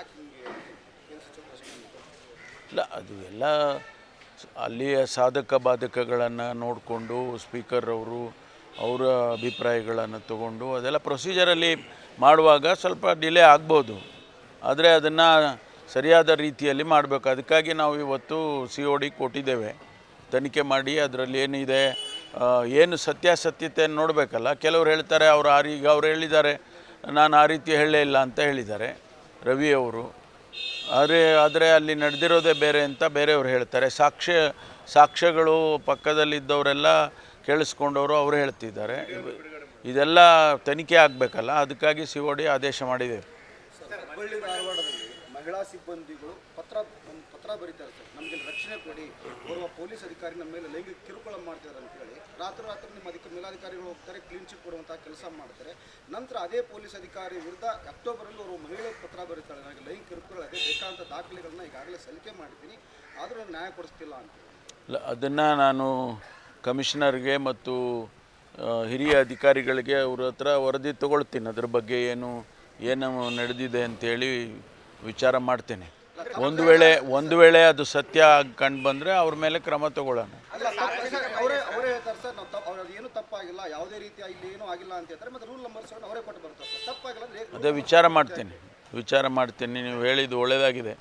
ಯಾಕೆ ಹಿಂಗೆ ಕೇಂದ್ರ ಸಚಿವರು ಪ್ರಶ್ನೆ ಇಲ್ಲ, ಅದು ಎಲ್ಲ ಅಲ್ಲಿಯ ಸಾಧಕ ಬಾಧಕಗಳನ್ನು ನೋಡಿಕೊಂಡು ಸ್ಪೀಕರ್ ಅವರು ಅವರ ಅಭಿಪ್ರಾಯಗಳನ್ನು ತಗೊಂಡು ಅದೆಲ್ಲ ಪ್ರೊಸೀಜರಲ್ಲಿ ಮಾಡುವಾಗ ಸ್ವಲ್ಪ ಡಿಲೇ ಆಗ್ಬೋದು. ಆದರೆ ಅದನ್ನು ಸರಿಯಾದ ರೀತಿಯಲ್ಲಿ ಮಾಡಬೇಕು. ಅದಕ್ಕಾಗಿ ನಾವು ಇವತ್ತು COD ಕೊಟ್ಟಿದ್ದೇವೆ. ತನಿಖೆ ಮಾಡಿ ಅದರಲ್ಲಿ ಏನಿದೆ, ಏನು ಸತ್ಯಾಸತ್ಯತೆಯನ್ನು ನೋಡಬೇಕಲ್ಲ. ಕೆಲವರು ಹೇಳ್ತಾರೆ ಈಗ ಅವ್ರು ಹೇಳಿದ್ದಾರೆ, ನಾನು ಆ ರೀತಿ ಹೇಳಲೇ ಇಲ್ಲ ಅಂತ ಹೇಳಿದ್ದಾರೆ ರವಿ ಅವರು. ಆದರೆ ಅಲ್ಲಿ ನಡೆದಿರೋದೇ ಬೇರೆ ಅಂತ ಬೇರೆಯವರು ಹೇಳ್ತಾರೆ. ಸಾಕ್ಷ್ಯಗಳು ಪಕ್ಕದಲ್ಲಿದ್ದವರೆಲ್ಲ ಕೇಳಿಸ್ಕೊಂಡವರು ಅವರು ಹೇಳ್ತಿದ್ದಾರೆ. ಇದೆಲ್ಲ ತನಿಖೆ ಆಗಬೇಕಲ್ಲ, ಅದಕ್ಕಾಗಿ COD ಆದೇಶ ಮಾಡಿದ್ದೇವೆ. ಹುಬ್ಬಳ್ಳಿ ಧಾರವಾಡದಲ್ಲಿ ಮಹಿಳಾ ಸಿಬ್ಬಂದಿಗಳು ಪತ್ರ ಬರೀತಾರೆ ಸರ್, ನಮಗೆ ರಕ್ಷಣೆ ಕೊಡಿ, ಓರ್ವ ಪೊಲೀಸ್ ಅಧಿಕಾರಿ ನಮ್ಮ ಮೇಲೆ ಲೈಂಗಿಕ ಕಿರುಕುಳ ಮಾಡ್ತಿದ್ದಾರೆ ಅಂತೇಳಿ ರಾತ್ರಿ ನಿಮ್ಮ ಮೇಲಾಧಿಕಾರಿಗಳು ಹೋಗ್ತಾರೆ, ಕ್ಲೀನ್ ಚಿಟ್ ಕೊಡುವಂಥ ಕೆಲಸ ಮಾಡ್ತಾರೆ. ನಂತರ ಅದೇ ಪೊಲೀಸ್ ಅಧಿಕಾರಿ ವಿರುದ್ಧ ಅಕ್ಟೋಬರಲ್ಲಿ ಅವರು ಮಹಿಳೆ ಪತ್ರ ಬರೀತಾಳೆ, ನನಗೆ ಲೈಂಗಿಕ ಕಿರುಕುಳ ಅದೇ ಬೇಕಾದಂಥ ದಾಖಲೆಗಳನ್ನ ಈಗಾಗಲೇ ಸಲ್ಲಿಕೆ ಮಾಡಿದ್ದೀನಿ, ಆದರೂ ನನಗೆ ನ್ಯಾಯ ಕೊಡಿಸ್ತಿಲ್ಲ ಅಂತ. ಇಲ್ಲ, ಅದನ್ನು ನಾನು ಕಮಿಷನರ್ಗೆ ಮತ್ತು ಹಿರಿಯ ಅಧಿಕಾರಿಗಳಿಗೆ ಅವ್ರ ಹತ್ರ ವರದಿ ತೊಗೊಳ್ತೀನಿ. ಅದ್ರ ಬಗ್ಗೆ ಏನು ನಡೆದಿದೆ ಅಂತೇಳಿ ವಿಚಾರ ಮಾಡ್ತೇನೆ. ಒಂದು ವೇಳೆ ಅದು ಸತ್ಯ ಕಂಡು ಬಂದರೆ ಅವ್ರ ಮೇಲೆ ಕ್ರಮ ತಗೊಳ್ಳೋಣ. ಅವರೇ ಹೇಳ್ತಾರೆ ಸರ್, ನಾವು ಏನು ತಪ್ಪಾಗಿಲ್ಲ, ಯಾವುದೇ ರೀತಿಯ ಇಲ್ಲಿ ಏನೂ ಆಗಿಲ್ಲ ಅಂತ ಹೇಳ್ತಾರೆ. ಮತ್ತು ರೂಲ್ ನಂಬರ್ 7 ಅವರೇ ಕೊಟ್ಟು ಬರ್ತಾರೆ ಸರ್, ತಪ್ಪಾಗಿಲ್ಲ ಅಂದರೆ ಅದೇ ವಿಚಾರ ಮಾಡ್ತೀನಿ. ನೀವು ಹೇಳಿದ್ದು ಒಳ್ಳೆಯದಾಗಿದೆ,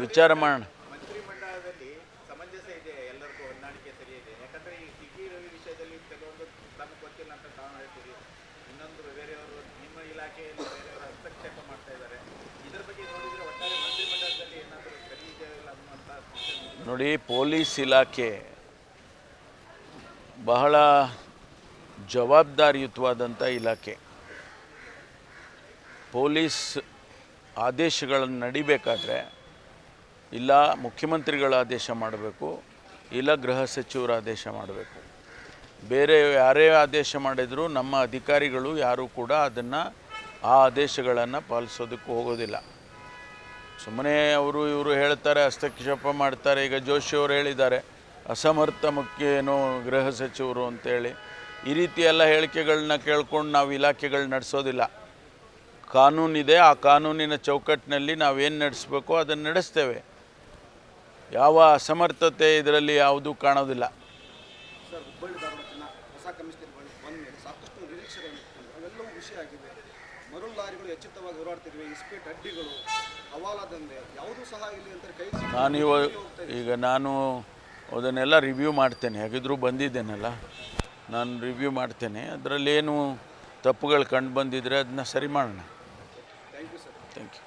ವಿಚಾರ ಮಾಡೋಣ. ಮಂತ್ರಿಮಂಡಲದಲ್ಲಿ ಸಮಂಜಸ ಇದೆ, ಎಲ್ಲರಿಗೂ ಹೊಂದಾಣಿಕೆ ಸರಿ ಇದೆ. ಯಾಕಂದರೆ ಈ ಟಿ ರವಿ ವಿಷಯದಲ್ಲಿ ಕೆಲವೊಂದು ನಮಗೆ ಗೊತ್ತಿಲ್ಲ ಅಂತ ತಾವು ಹೇಳ್ತೀವಿ, ಇನ್ನೊಂದು ಬೇರೆಯವರು ನಿಮ್ಮ ಇಲಾಖೆಯಲ್ಲಿ ಬೇರೆಯವರು ಹಸ್ತಕ್ಷೇಪ ಮಾಡ್ತಾ ಇದ್ದಾರೆ. ಇದರ ಬಗ್ಗೆ ನೋಡಿದರೆ ಒಟ್ಟಾರೆ ಮಂತ್ರಿಮಂಡಲದಲ್ಲಿ ಏನಾದರೂ ಸರಿ ಇದೆ ಇಲ್ಲ ಅನ್ನುವಂಥ ನೋಡಿ, ಪೊಲೀಸ್ ಇಲಾಖೆ ಬಹಳ ಜವಾಬ್ದಾರಿಯುತವಾದಂಥ ಇಲಾಖೆ. ಪೊಲೀಸ್ ಆದೇಶಗಳನ್ನು ನಡಿಬೇಕಾದ್ರೆ ಇಲ್ಲ ಮುಖ್ಯಮಂತ್ರಿಗಳ ಆದೇಶ ಮಾಡಬೇಕು, ಇಲ್ಲ ಗೃಹ ಸಚಿವರ ಆದೇಶ ಮಾಡಬೇಕು. ಬೇರೆ ಯಾರೇ ಆದೇಶ ಮಾಡಿದರೂ ನಮ್ಮ ಅಧಿಕಾರಿಗಳು ಯಾರೂ ಕೂಡ ಆ ಆದೇಶಗಳನ್ನು ಪಾಲಿಸೋದಕ್ಕೆ ಹೋಗೋದಿಲ್ಲ. ಸುಮ್ಮನೆ ಇವರು ಹೇಳ್ತಾರೆ, ಹಸ್ತಕ್ಷೇಪ ಮಾಡ್ತಾರೆ. ಈಗ ಜೋಶಿ ಅವರು ಹೇಳಿದ್ದಾರೆ, ಅಸಮರ್ಥ ಗೃಹ ಸಚಿವರು ಅಂತೇಳಿ. ಈ ರೀತಿ ಎಲ್ಲ ಹೇಳಿಕೆಗಳನ್ನ ಕೇಳ್ಕೊಂಡು ನಾವು ಇಲಾಖೆಗಳು ನಡೆಸೋದಿಲ್ಲ. ಕಾನೂನಿದೆ, ಆ ಕಾನೂನಿನ ಚೌಕಟ್ಟಿನಲ್ಲಿ ನಾವೇನು ನಡೆಸಬೇಕೋ ಅದನ್ನು ನಡೆಸ್ತೇವೆ. ಯಾವ ಅಸಮರ್ಥತೆ ಇದರಲ್ಲಿ ಯಾವುದೂ ಕಾಣೋದಿಲ್ಲ. ಸರ್, ಹುಬ್ಬಳ್ಳಿ ಧಾರವಾಡ ಹೊಸ ಕಮಿಷನರ್ ಬಂದ ಮೇಲೆ ಸಾಕಷ್ಟು ನಿರೀಕ್ಷೆಗಳು ಅವೆಲ್ಲವೂ ವಿಷಯ ಆಗಿವೆ. ಮರಳು ಲಾರಿಗಳು ಎಚ್ಚೆತ್ತವಾಗಿ ಹೋರಾಡ್ತಿದ್ವಿ, ಇಸ್ಪೇಟ್ ಅಡ್ಡಿಗಳು, ಹವಾಲಾದಂದೆ ಯಾವುದೂ ಸಹ ಇಲ್ಲಿ ಅಂತ ನಾನು ಅದನ್ನೆಲ್ಲ ರಿವ್ಯೂ ಮಾಡ್ತೇನೆ. ಹಾಗಿದ್ರೂ ಬಂದಿದ್ದೇನಲ್ಲ, ನಾನು ರಿವ್ಯೂ ಮಾಡ್ತೇನೆ. ಅದರಲ್ಲೇನು ತಪ್ಪುಗಳು ಕಂಡು ಬಂದಿದ್ದರೆ ಅದನ್ನ ಸರಿ ಮಾಡೋಣ. Thank you sir. Thank you.